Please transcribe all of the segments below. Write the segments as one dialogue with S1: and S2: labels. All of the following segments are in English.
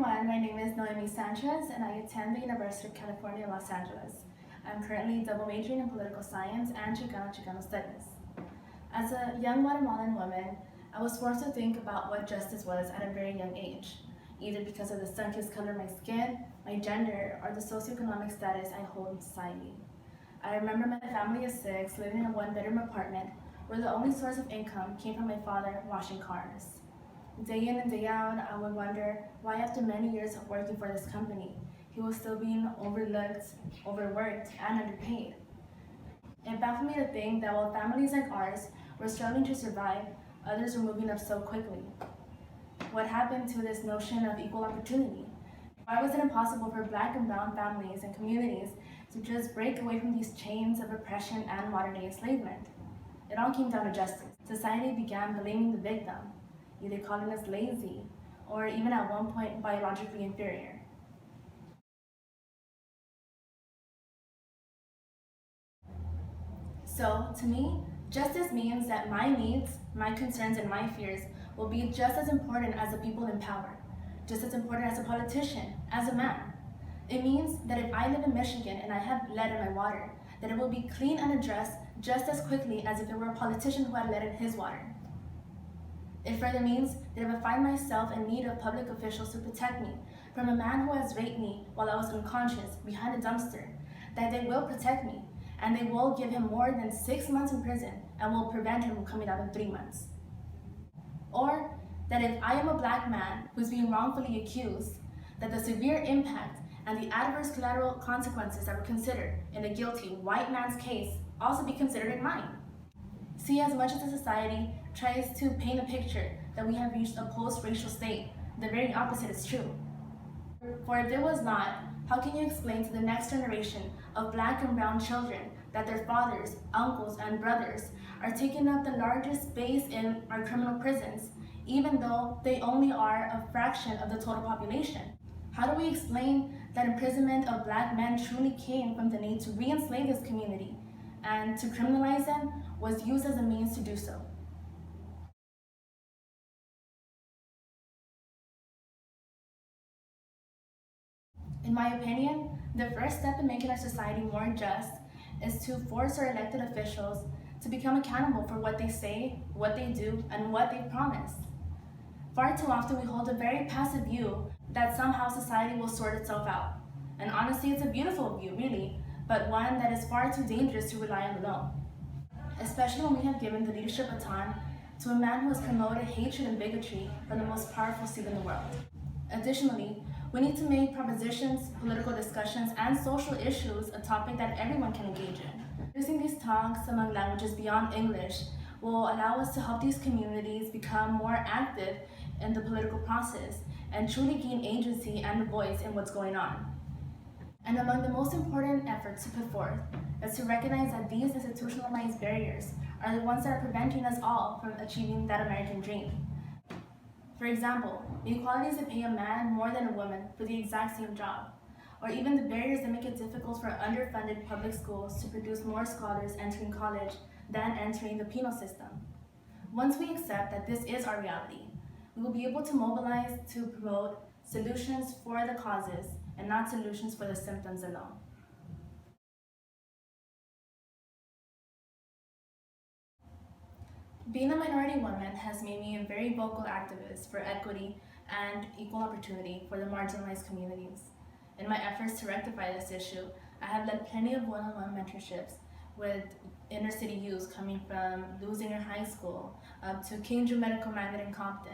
S1: everyone, my name is Noemi Sanchez and I attend the University of California, Los Angeles. I'm currently double majoring in political science and Chicano studies. As a young Guatemalan woman, I was forced to think about what justice was at a very young age, either because of the sun-kissed color of my skin, my gender, or the socioeconomic status I hold in society. I remember my family of 6 living in a one-bedroom apartment where the only source of income came from my father washing cars. Day in and day out, I would wonder why after many years of working for this company, he was still being overlooked, overworked, and underpaid. It baffled me to think that while families like ours were struggling to survive, others were moving up so quickly. What happened to this notion of equal opportunity? Why was it impossible for Black and brown families and communities to just break away from these chains of oppression and modern-day enslavement? It all came down to justice. Society began blaming the victim, either calling us lazy, or even at one point biologically inferior. So, to me, justice means that my needs, my concerns, and my fears will be just as important as the people in power, just as important as a politician, as a man. It means that if I live in Michigan and I have lead in my water, that it will be clean and addressed just as quickly as if it were a politician who had lead in his water. It further means that if I find myself in need of public officials to protect me from a man who has raped me while I was unconscious behind a dumpster, that they will protect me and they will give him more than 6 months in prison and will prevent him from coming out in 3 months. Or that if I am a Black man who's being wrongfully accused, that the severe impact and the adverse collateral consequences that were considered in a guilty white man's case also be considered in mine. See, as much as the society tries to paint a picture that we have reached a post-racial state, the very opposite is true. For if it was not, how can you explain to the next generation of Black and brown children that their fathers, uncles, and brothers are taking up the largest space in our criminal prisons, even though they only are a fraction of the total population? How do we explain that imprisonment of Black men truly came from the need to re-enslave this community, and to criminalize them was used as a means to do so? In my opinion, the first step in making our society more just is to force our elected officials to become accountable for what they say, what they do, and what they promise. Far too often we hold a very passive view that somehow society will sort itself out. And honestly, it's a beautiful view, really, but one that is far too dangerous to rely on alone. Especially when we have given the leadership baton to a man who has promoted hatred and bigotry from the most powerful seat in the world. Additionally, we need to make propositions, political discussions, and social issues a topic that everyone can engage in. Using these talks among languages beyond English will allow us to help these communities become more active in the political process and truly gain agency and a voice in what's going on. And among the most important efforts to put forth is to recognize that these institutionalized barriers are the ones that are preventing us all from achieving that American dream. For example, the inequalities that pay a man more than a woman for the exact same job, or even the barriers that make it difficult for underfunded public schools to produce more scholars entering college than entering the penal system. Once we accept that this is our reality, we will be able to mobilize to promote solutions for the causes and not solutions for the symptoms alone. Being a minority woman has made me a very vocal activist for equity and equal opportunity for the marginalized communities. In my efforts to rectify this issue, I have led plenty of one-on-one mentorships with inner city youths coming from Louisiana High School up to King Drew Medical Magnet in Compton.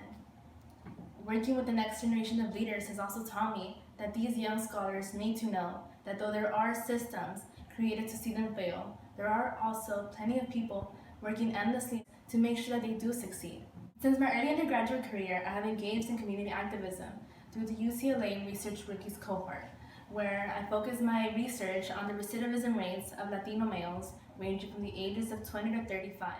S1: Working with the next generation of leaders has also taught me that these young scholars need to know that though there are systems created to see them fail, there are also plenty of people working endlessly to make sure that they do succeed. Since my early undergraduate career, I have engaged in community activism through the UCLA Research Rookies cohort, where I focus my research on the recidivism rates of Latino males ranging from the ages of 20 to 35,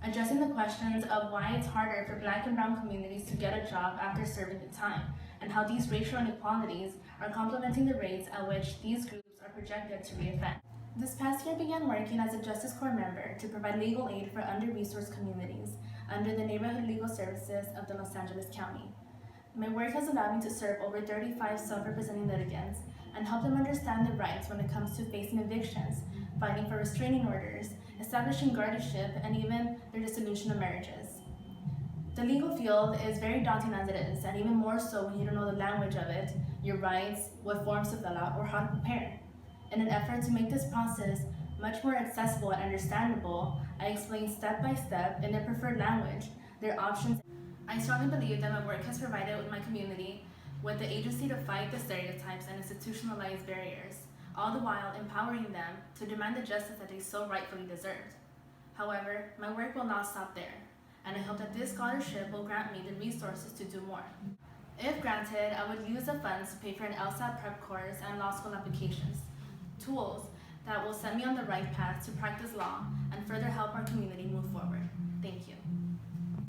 S1: addressing the questions of why it's harder for Black and brown communities to get a job after serving the time, and how these racial inequalities are complementing the rates at which these groups are projected to reoffend. This past year I began working as a Justice Corps member to provide legal aid for under-resourced communities under the Neighborhood Legal Services of the Los Angeles County. My work has allowed me to serve over 35 self-representing litigants and help them understand their rights when it comes to facing evictions, fighting for restraining orders, establishing guardianship, and even their dissolution of marriages. The legal field is very daunting as it is, and even more so when you don't know the language of it, your rights, what forms to fill out, or how to prepare. In an effort to make this process much more accessible and understandable, I explain step by step in their preferred language their options. I strongly believe that my work has provided my community with the agency to fight the stereotypes and institutionalized barriers, all the while empowering them to demand the justice that they so rightfully deserved. However, my work will not stop there, and I hope that this scholarship will grant me the resources to do more. If granted, I would use the funds to pay for an LSAT prep course and law school applications, tools that will set me on the right path to practice law and further help our community move forward. Thank you.